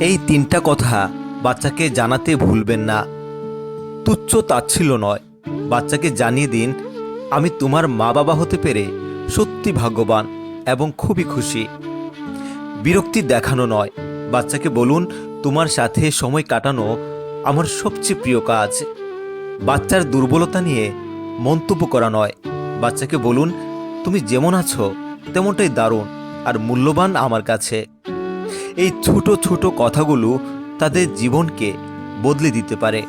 এই তিনটা কথা বাচ্চাকে জানাতে ভুলবেন না। তুচ্ছ তাচ্ছিল্য নয়, বাচ্চাকে জানিয়ে দিন, আমি তোমার মা বাবা হতে পেরে সত্যি ভাগ্যবান এবং খুবই খুশি। বিরক্তি দেখানো নয়, বাচ্চাকে বলুন, তোমার সাথে সময় কাটানো আমার সবচেয়ে প্রিয় কাজ। বাচ্চার দুর্বলতা নিয়ে মন্তব্য করা নয়, বাচ্চাকে বলুন, তুমি যেমন আছো তেমনটাই দারুণ আর মূল্যবান আমার কাছে। এই ছোট ছোট কথাগুলো তাদের জীবনকে বদলে দিতে পারে।